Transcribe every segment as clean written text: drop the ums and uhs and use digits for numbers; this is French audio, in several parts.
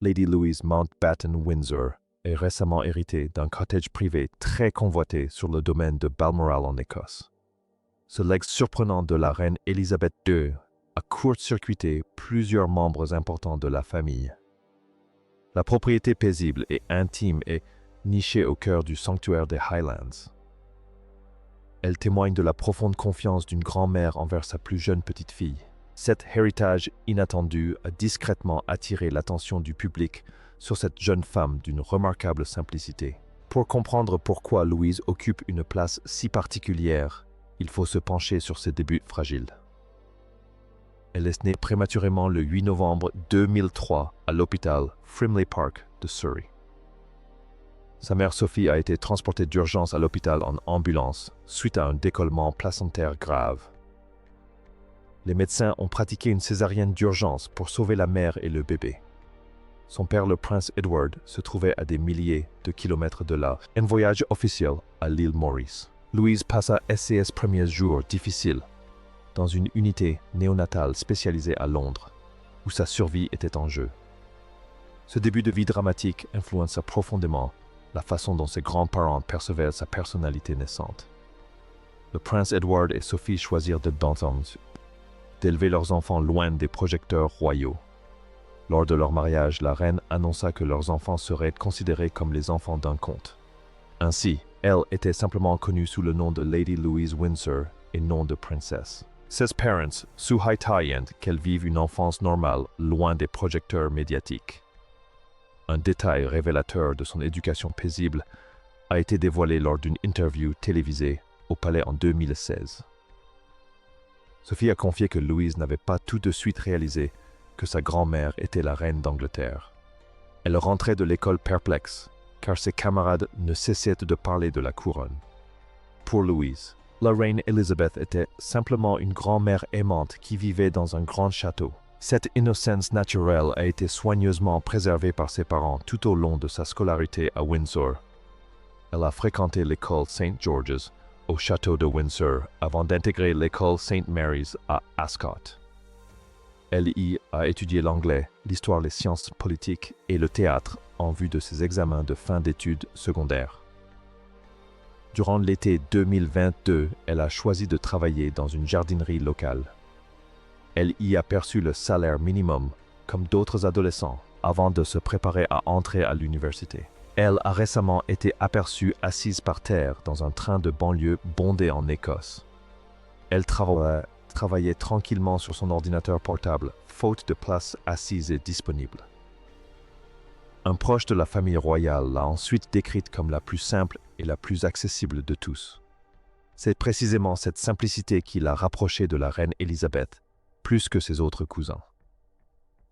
Lady Louise Mountbatten-Windsor est récemment héritée d'un cottage privé très convoité sur le domaine de Balmoral en Écosse. Ce legs surprenant de la reine Élisabeth II a court-circuité plusieurs membres importants de la famille. La propriété paisible et intime est nichée au cœur du sanctuaire des Highlands. Elle témoigne de la profonde confiance d'une grand-mère envers sa plus jeune petite-fille. Cet héritage inattendu a discrètement attiré l'attention du public sur cette jeune femme d'une remarquable simplicité. Pour comprendre pourquoi Louise occupe une place si particulière, il faut se pencher sur ses débuts fragiles. Elle est née prématurément le 8 novembre 2003 à l'hôpital Frimley Park de Surrey. Sa mère Sophie a été transportée d'urgence à l'hôpital en ambulance suite à un décollement placentaire grave. Les médecins ont pratiqué une césarienne d'urgence pour sauver la mère et le bébé. Son père, le prince Edward, se trouvait à des milliers de kilomètres de là, un voyage officiel à l'île Maurice. Louise passa ses premiers jours difficiles dans une unité néonatale spécialisée à Londres, où sa survie était en jeu. Ce début de vie dramatique influença profondément la façon dont ses grands-parents percevaient sa personnalité naissante. Le prince Edward et Sophie choisirent d'élever leurs enfants loin des projecteurs royaux. Lors de leur mariage, la reine annonça que leurs enfants seraient considérés comme les enfants d'un conte. Ainsi, elle était simplement connue sous le nom de Lady Louise Windsor et non de princesse. Ses parents souhaitaient qu'elle vive une enfance normale, loin des projecteurs médiatiques. Un détail révélateur de son éducation paisible a été dévoilé lors d'une interview télévisée au palais en 2016. Sophie a confié que Louise n'avait pas tout de suite réalisé que sa grand-mère était la reine d'Angleterre. Elle rentrait de l'école perplexe, car ses camarades ne cessaient de parler de la couronne. Pour Louise, la reine Elizabeth était simplement une grand-mère aimante qui vivait dans un grand château. Cette innocence naturelle a été soigneusement préservée par ses parents tout au long de sa scolarité à Windsor. Elle a fréquenté l'école St. George's au château de Windsor avant d'intégrer l'école St. Mary's à Ascot. Elle y a étudié l'anglais, l'histoire, les sciences politiques et le théâtre en vue de ses examens de fin d'études secondaires. Durant l'été 2022, elle a choisi de travailler dans une jardinerie locale. Elle y a perçu le salaire minimum, comme d'autres adolescents, avant de se préparer à entrer à l'université. Elle a récemment été aperçue assise par terre dans un train de banlieue bondé en Écosse. Elle travaillait tranquillement sur son ordinateur portable, faute de place assise et disponible. Un proche de la famille royale l'a ensuite décrite comme la plus simple et la plus accessible de tous. C'est précisément cette simplicité qui l'a rapprochée de la reine Élisabeth, plus que ses autres cousins.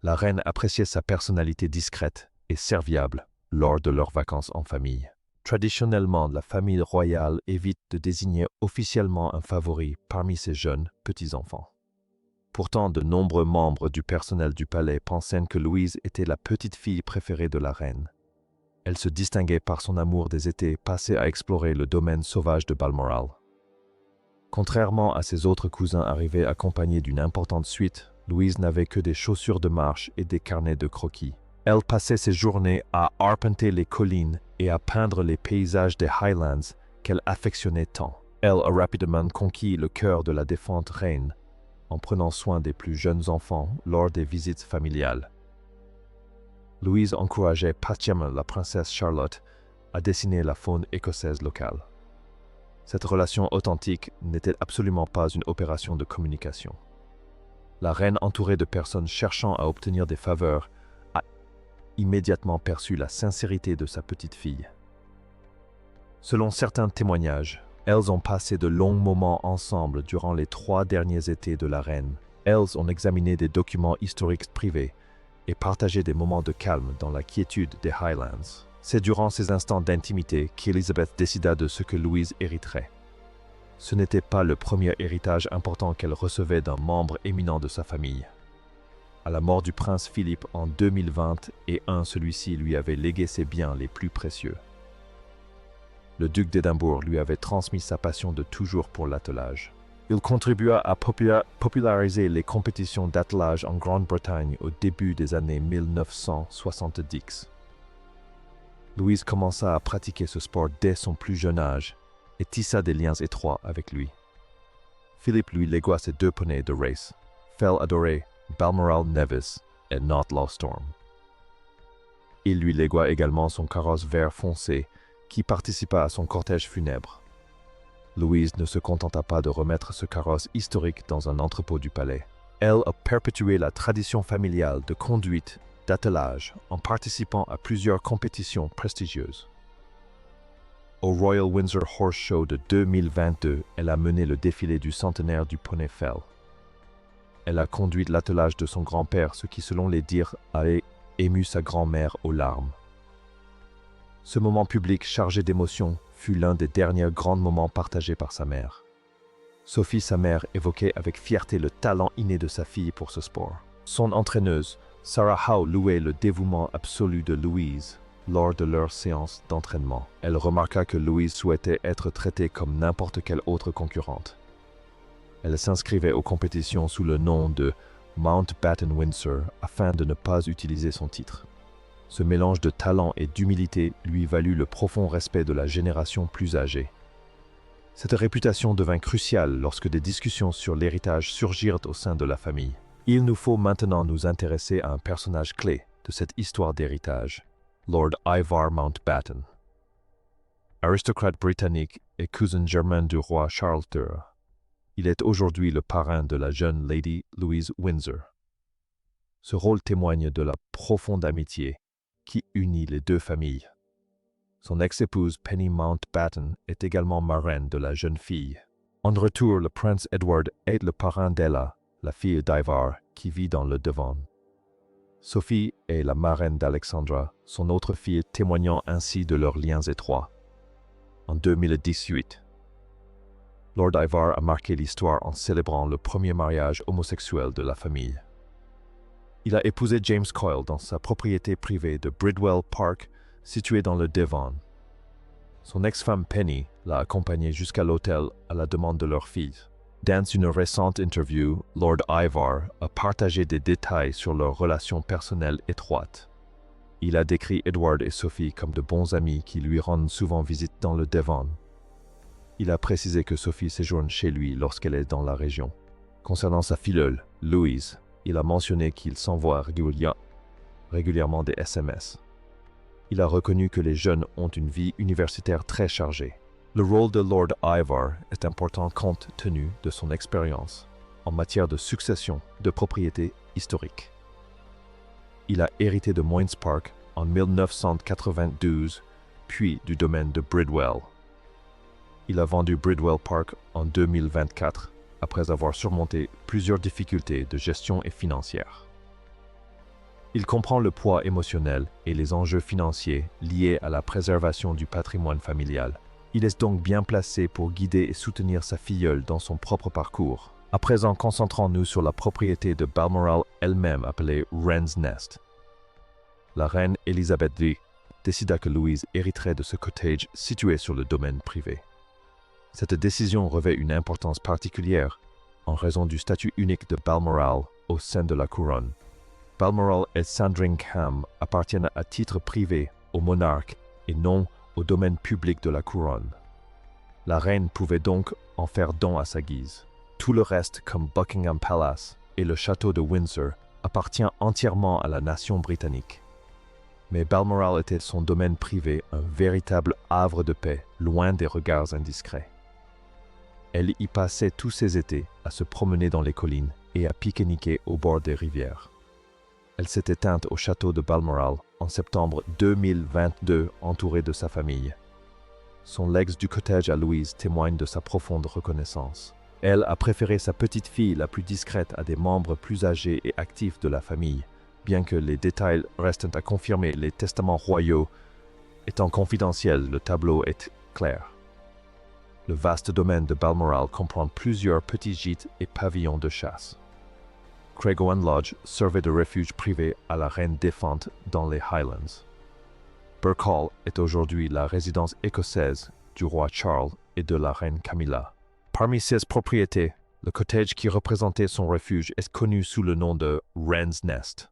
La reine appréciait sa personnalité discrète et serviable lors de leurs vacances en famille. Traditionnellement, la famille royale évite de désigner officiellement un favori parmi ses jeunes petits-enfants. Pourtant, de nombreux membres du personnel du palais pensaient que Louise était la petite-fille préférée de la reine. Elle se distinguait par son amour des étés passés à explorer le domaine sauvage de Balmoral. Contrairement à ses autres cousins arrivés accompagnés d'une importante suite, Louise n'avait que des chaussures de marche et des carnets de croquis. Elle passait ses journées à arpenter les collines et à peindre les paysages des Highlands qu'elle affectionnait tant. Elle a rapidement conquis le cœur de la défunte reine en prenant soin des plus jeunes enfants lors des visites familiales. Louise encourageait patiemment la princesse Charlotte à dessiner la faune écossaise locale. Cette relation authentique n'était absolument pas une opération de communication. La reine, entourée de personnes cherchant à obtenir des faveurs, a immédiatement perçu la sincérité de sa petite-fille. Selon certains témoignages, elles ont passé de longs moments ensemble durant les 3 derniers étés de la reine. Elles ont examiné des documents historiques privés et partagé des moments de calme dans la quiétude des Highlands. C'est durant ces instants d'intimité qu'Elizabeth décida de ce que Louise hériterait. Ce n'était pas le premier héritage important qu'elle recevait d'un membre éminent de sa famille. À la mort du prince Philippe en 2021, celui-ci lui avait légué ses biens les plus précieux. Le duc d'Édimbourg lui avait transmis sa passion de toujours pour l'attelage. Il contribua à populariser les compétitions d'attelage en Grande-Bretagne au début des années 1970. Louise commença à pratiquer ce sport dès son plus jeune âge et tissa des liens étroits avec lui. Philippe lui légua ses 2 poneys de race, Fell Adoré, Balmoral Nevis et Outlaw Storm. Il lui légua également son carrosse vert foncé qui participa à son cortège funèbre. Louise ne se contenta pas de remettre ce carrosse historique dans un entrepôt du palais. Elle a perpétué la tradition familiale de conduite d'attelage en participant à plusieurs compétitions prestigieuses. Au Royal Windsor Horse Show de 2022, elle a mené le défilé du centenaire du poney Fell. Elle a conduit l'attelage de son grand-père, ce qui, selon les dires, a ému sa grand-mère aux larmes. Ce moment public chargé d'émotions fut l'un des derniers grands moments partagés par sa mère. Sophie, sa mère, évoquait avec fierté le talent inné de sa fille pour ce sport. Son entraîneuse, Sarah Howe, louait le dévouement absolu de Louise lors de leur séance d'entraînement. Elle remarqua que Louise souhaitait être traitée comme n'importe quelle autre concurrente. Elle s'inscrivait aux compétitions sous le nom de Mountbatten Windsor afin de ne pas utiliser son titre. Ce mélange de talent et d'humilité lui valut le profond respect de la génération plus âgée. Cette réputation devint cruciale lorsque des discussions sur l'héritage surgirent au sein de la famille. Il nous faut maintenant nous intéresser à un personnage clé de cette histoire d'héritage, Lord Ivar Mountbatten. Aristocrate britannique et cousin germain du roi Charles II, il est aujourd'hui le parrain de la jeune Lady Louise Windsor. Ce rôle témoigne de la profonde amitié qui unit les 2 familles. Son ex-épouse Penny Mountbatten est également marraine de la jeune fille. En retour, le prince Edward est le parrain d'Ella, la fille d'Ivar, qui vit dans le Devon. Sophie est la marraine d'Alexandra, son autre fille, témoignant ainsi de leurs liens étroits. En 2018, Lord Ivar a marqué l'histoire en célébrant le premier mariage homosexuel de la famille. Il a épousé James Coyle dans sa propriété privée de Bridwell Park, située dans le Devon. Son ex-femme Penny l'a accompagné jusqu'à l'hôtel à la demande de leur fille. Dans une récente interview, Lord Ivar a partagé des détails sur leur relation personnelle étroite. Il a décrit Edward et Sophie comme de bons amis qui lui rendent souvent visite dans le Devon. Il a précisé que Sophie séjourne chez lui lorsqu'elle est dans la région. Concernant sa filleule, Louise, il a mentionné qu'il s'envoie régulièrement des SMS. Il a reconnu que les jeunes ont une vie universitaire très chargée. Le rôle de Lord Ivar est important compte tenu de son expérience en matière de succession de propriétés historiques. Il a hérité de Moynes Park en 1992, puis du domaine de Bridwell. Il a vendu Bridwell Park en 2024, après avoir surmonté plusieurs difficultés de gestion et financières. Il comprend le poids émotionnel et les enjeux financiers liés à la préservation du patrimoine familial. Il est donc bien placé pour guider et soutenir sa filleule dans son propre parcours. À présent, concentrons-nous sur la propriété de Balmoral elle-même appelée Wren's Nest. La reine Elisabeth II décida que Louise hériterait de ce cottage situé sur le domaine privé. Cette décision revêt une importance particulière en raison du statut unique de Balmoral au sein de la couronne. Balmoral et Sandringham appartiennent à titre privé au monarque et non au domaine public de la couronne. La reine pouvait donc en faire don à sa guise. Tout le reste, comme Buckingham Palace et le château de Windsor, appartient entièrement à la nation britannique. Mais Balmoral était son domaine privé, un véritable havre de paix, loin des regards indiscrets. Elle y passait tous ses étés à se promener dans les collines et à pique-niquer au bord des rivières. Elle s'est éteinte au château de Balmoral en septembre 2022, entourée de sa famille. Son legs du cottage à Louise témoigne de sa profonde reconnaissance. Elle a préféré sa petite fille la plus discrète à des membres plus âgés et actifs de la famille, bien que les détails restent à confirmer, les testaments royaux étant confidentiels, le tableau est clair. Le vaste domaine de Balmoral comprend plusieurs petits gîtes et pavillons de chasse. Craigowell Lodge servait de refuge privé à la reine défunte dans les Highlands. Burke Hall est aujourd'hui la résidence écossaise du roi Charles et de la reine Camilla. Parmi ses propriétés, le cottage qui représentait son refuge est connu sous le nom de Wren's Nest.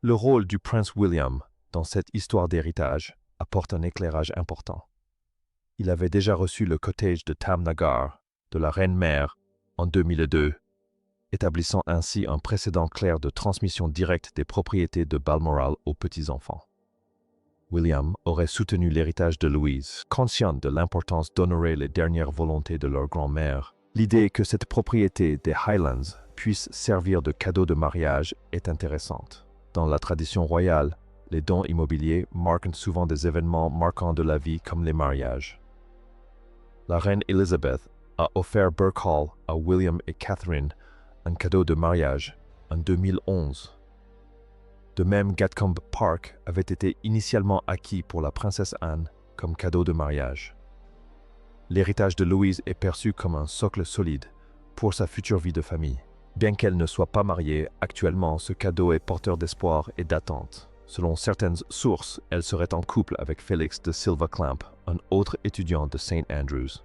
Le rôle du prince William dans cette histoire d'héritage apporte un éclairage important. Il avait déjà reçu le cottage de Tamnagar de la reine-mère en 2002, établissant ainsi un précédent clair de transmission directe des propriétés de Balmoral aux petits-enfants. William aurait soutenu l'héritage de Louise, conscient de l'importance d'honorer les dernières volontés de leur grand-mère. L'idée que cette propriété des Highlands puisse servir de cadeau de mariage est intéressante. Dans la tradition royale, les dons immobiliers marquent souvent des événements marquants de la vie comme les mariages. La reine Elizabeth a offert Birk Hall à William et Catherine un cadeau de mariage en 2011. De même, Gatcombe Park avait été initialement acquis pour la princesse Anne comme cadeau de mariage. L'héritage de Louise est perçu comme un socle solide pour sa future vie de famille. Bien qu'elle ne soit pas mariée, actuellement ce cadeau est porteur d'espoir et d'attente. Selon certaines sources, elle serait en couple avec Félix de Silva Clamp, un autre étudiant de St. Andrews.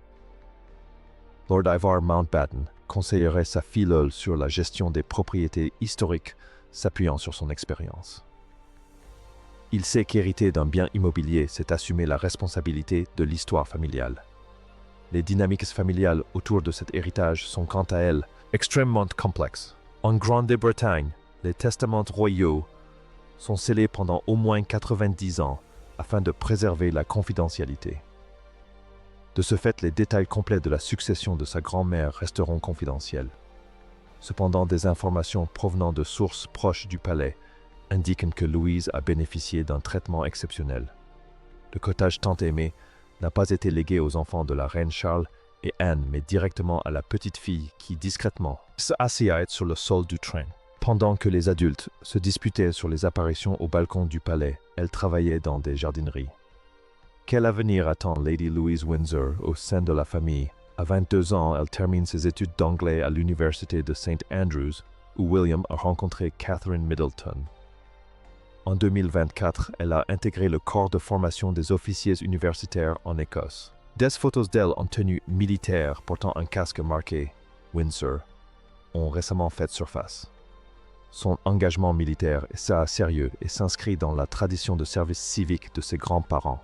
Lord Ivar Mountbatten conseillerait sa filleule sur la gestion des propriétés historiques, s'appuyant sur son expérience. Il sait qu'hériter d'un bien immobilier, c'est assumer la responsabilité de l'histoire familiale. Les dynamiques familiales autour de cet héritage sont quant à elles extrêmement complexes. En Grande-Bretagne, les testaments royaux sont scellés pendant au moins 90 ans afin de préserver la confidentialité. De ce fait, les détails complets de la succession de sa grand-mère resteront confidentiels. Cependant, des informations provenant de sources proches du palais indiquent que Louise a bénéficié d'un traitement exceptionnel. Le cottage tant aimé n'a pas été légué aux enfants de la reine Charles et Anne, mais directement à la petite fille qui, discrètement, s'asseyait sur le sol du train. Pendant que les adultes se disputaient sur les apparitions au balcon du palais, elle travaillait dans des jardineries. Quel avenir attend Lady Louise Windsor au sein de la famille? À 22 ans, elle termine ses études d'anglais à l'université de St. Andrews, où William a rencontré Catherine Middleton. En 2024, elle a intégré le corps de formation des officiers universitaires en Écosse. Des photos d'elle en tenue militaire portant un casque marqué « Windsor » ont récemment fait surface. Son engagement militaire est sérieux et s'inscrit dans la tradition de service civique de ses grands-parents.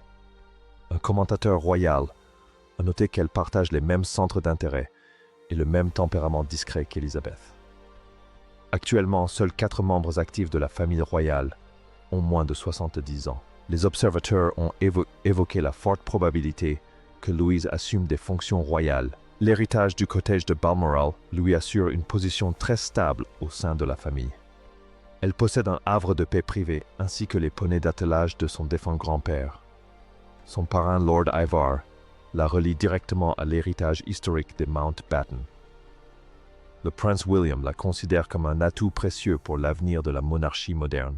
Un commentateur royal a noté qu'elle partage les mêmes centres d'intérêt et le même tempérament discret qu'Élisabeth. Actuellement, seuls 4 membres actifs de la famille royale ont moins de 70 ans. Les observateurs ont évoqué la forte probabilité que Louise assume des fonctions royales. L'héritage du cottage de Balmoral lui assure une position très stable au sein de la famille. Elle possède un havre de paix privé ainsi que les poneys d'attelage de son défunt grand-père. Son parrain Lord Ivar la relie directement à l'héritage historique des Mountbatten. Le prince William la considère comme un atout précieux pour l'avenir de la monarchie moderne.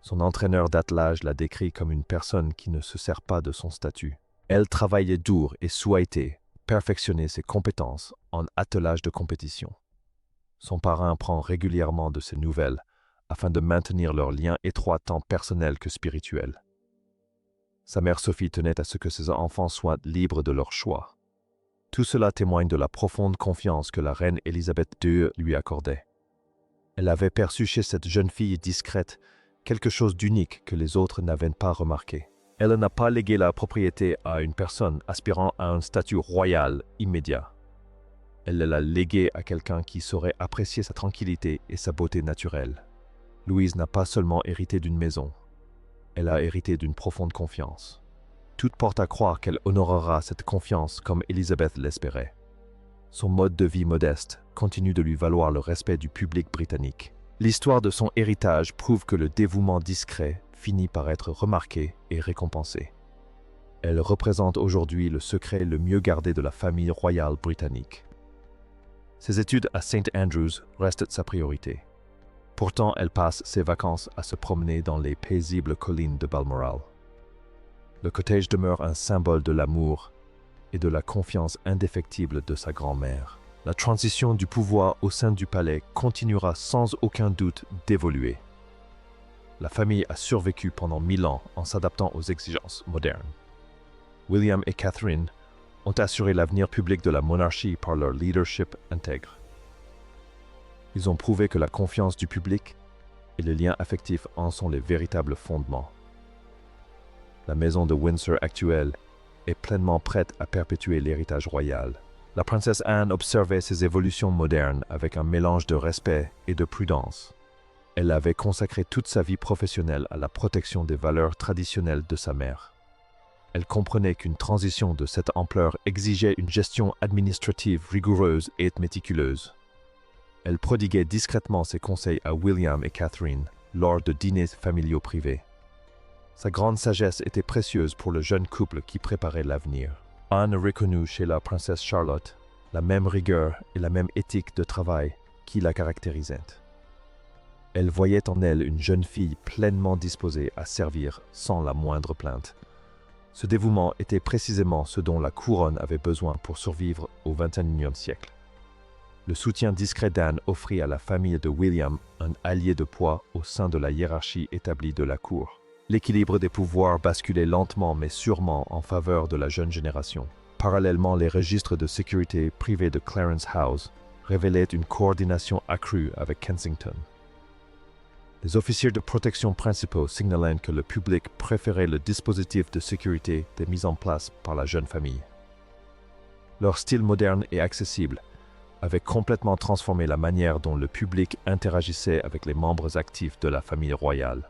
Son entraîneur d'attelage la décrit comme une personne qui ne se sert pas de son statut. Elle travaillait dur et souhaitait perfectionner ses compétences en attelage de compétition. Son parrain prend régulièrement de ses nouvelles afin de maintenir leur lien étroit tant personnel que spirituel. Sa mère Sophie tenait à ce que ses enfants soient libres de leur choix. Tout cela témoigne de la profonde confiance que la reine Élisabeth II lui accordait. Elle avait perçu chez cette jeune fille discrète quelque chose d'unique que les autres n'avaient pas remarqué. Elle n'a pas légué la propriété à une personne aspirant à un statut royal immédiat. Elle l'a léguée à quelqu'un qui saurait apprécier sa tranquillité et sa beauté naturelle. Louise n'a pas seulement hérité d'une maison, elle a hérité d'une profonde confiance. Tout porte à croire qu'elle honorera cette confiance comme Élisabeth l'espérait. Son mode de vie modeste continue de lui valoir le respect du public britannique. L'histoire de son héritage prouve que le dévouement discret finit par être remarqué et récompensé. Elle représente aujourd'hui le secret le mieux gardé de la famille royale britannique. Ses études à St. Andrews restent sa priorité. Pourtant, elle passe ses vacances à se promener dans les paisibles collines de Balmoral. Le cottage demeure un symbole de l'amour et de la confiance indéfectible de sa grand-mère. La transition du pouvoir au sein du palais continuera sans aucun doute d'évoluer. La famille a survécu pendant 1000 ans en s'adaptant aux exigences modernes. William et Catherine ont assuré l'avenir public de la monarchie par leur leadership intègre. Ils ont prouvé que la confiance du public et les liens affectifs en sont les véritables fondements. La maison de Windsor actuelle est pleinement prête à perpétuer l'héritage royal. La princesse Anne observait ces évolutions modernes avec un mélange de respect et de prudence. Elle avait consacré toute sa vie professionnelle à la protection des valeurs traditionnelles de sa mère. Elle comprenait qu'une transition de cette ampleur exigeait une gestion administrative rigoureuse et méticuleuse. Elle prodiguait discrètement ses conseils à William et Catherine lors de dîners familiaux privés. Sa grande sagesse était précieuse pour le jeune couple qui préparait l'avenir. Anne reconnut chez la princesse Charlotte la même rigueur et la même éthique de travail qui la caractérisaient. Elle voyait en elle une jeune fille pleinement disposée à servir sans la moindre plainte. Ce dévouement était précisément ce dont la couronne avait besoin pour survivre au XXIe siècle. Le soutien discret d'Anne offrit à la famille de William un allié de poids au sein de la hiérarchie établie de la cour. L'équilibre des pouvoirs basculait lentement mais sûrement en faveur de la jeune génération. Parallèlement, les registres de sécurité privés de Clarence House révélaient une coordination accrue avec Kensington. Les officiers de protection principaux signalaient que le public préférait le dispositif de sécurité mis en place par la jeune famille. Leur style moderne et accessible avait complètement transformé la manière dont le public interagissait avec les membres actifs de la famille royale.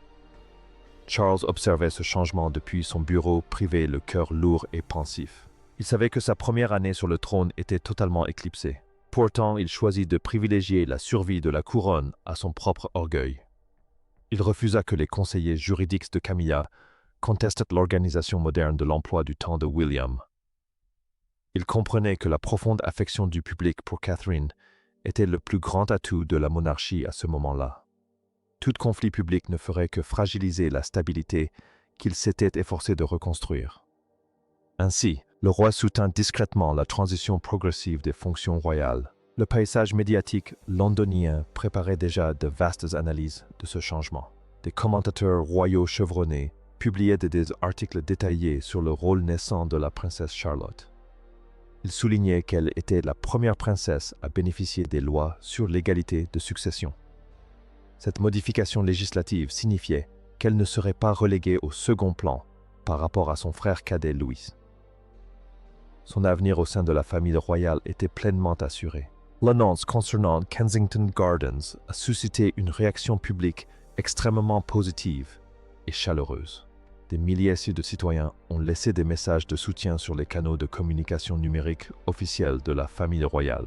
Charles observait ce changement depuis son bureau privé, le cœur lourd et pensif. Il savait que sa première année sur le trône était totalement éclipsée. Pourtant, il choisit de privilégier la survie de la couronne à son propre orgueil. Il refusa que les conseillers juridiques de Camilla contestent l'organisation moderne de l'emploi du temps de William. Il comprenait que la profonde affection du public pour Catherine était le plus grand atout de la monarchie à ce moment-là. Tout conflit public ne ferait que fragiliser la stabilité qu'il s'était efforcé de reconstruire. Ainsi, le roi soutint discrètement la transition progressive des fonctions royales. Le paysage médiatique londonien préparait déjà de vastes analyses de ce changement. Des commentateurs royaux chevronnés publiaient des articles détaillés sur le rôle naissant de la princesse Charlotte. Ils soulignaient qu'elle était la première princesse à bénéficier des lois sur l'égalité de succession. Cette modification législative signifiait qu'elle ne serait pas reléguée au second plan par rapport à son frère cadet Louis. Son avenir au sein de la famille royale était pleinement assuré. L'annonce concernant Kensington Gardens a suscité une réaction publique extrêmement positive et chaleureuse. Des milliers de citoyens ont laissé des messages de soutien sur les canaux de communication numérique officiels de la famille royale.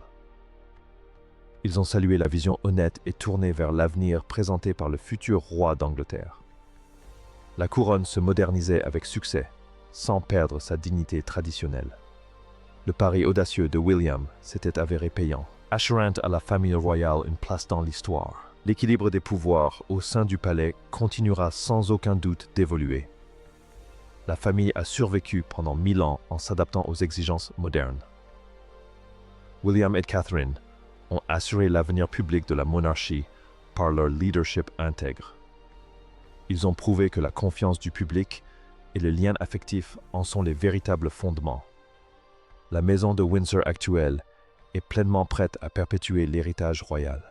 Ils ont salué la vision honnête et tournée vers l'avenir présenté par le futur roi d'Angleterre. La couronne se modernisait avec succès, sans perdre sa dignité traditionnelle. Le pari audacieux de William s'était avéré payant, assurant à la famille royale une place dans l'histoire. L'équilibre des pouvoirs au sein du palais continuera sans aucun doute d'évoluer. La famille a survécu pendant 1000 ans en s'adaptant aux exigences modernes. William et Catherine ont assuré l'avenir public de la monarchie par leur leadership intègre. Ils ont prouvé que la confiance du public et le lien affectif en sont les véritables fondements. La maison de Windsor actuelle est pleinement prête à perpétuer l'héritage royal.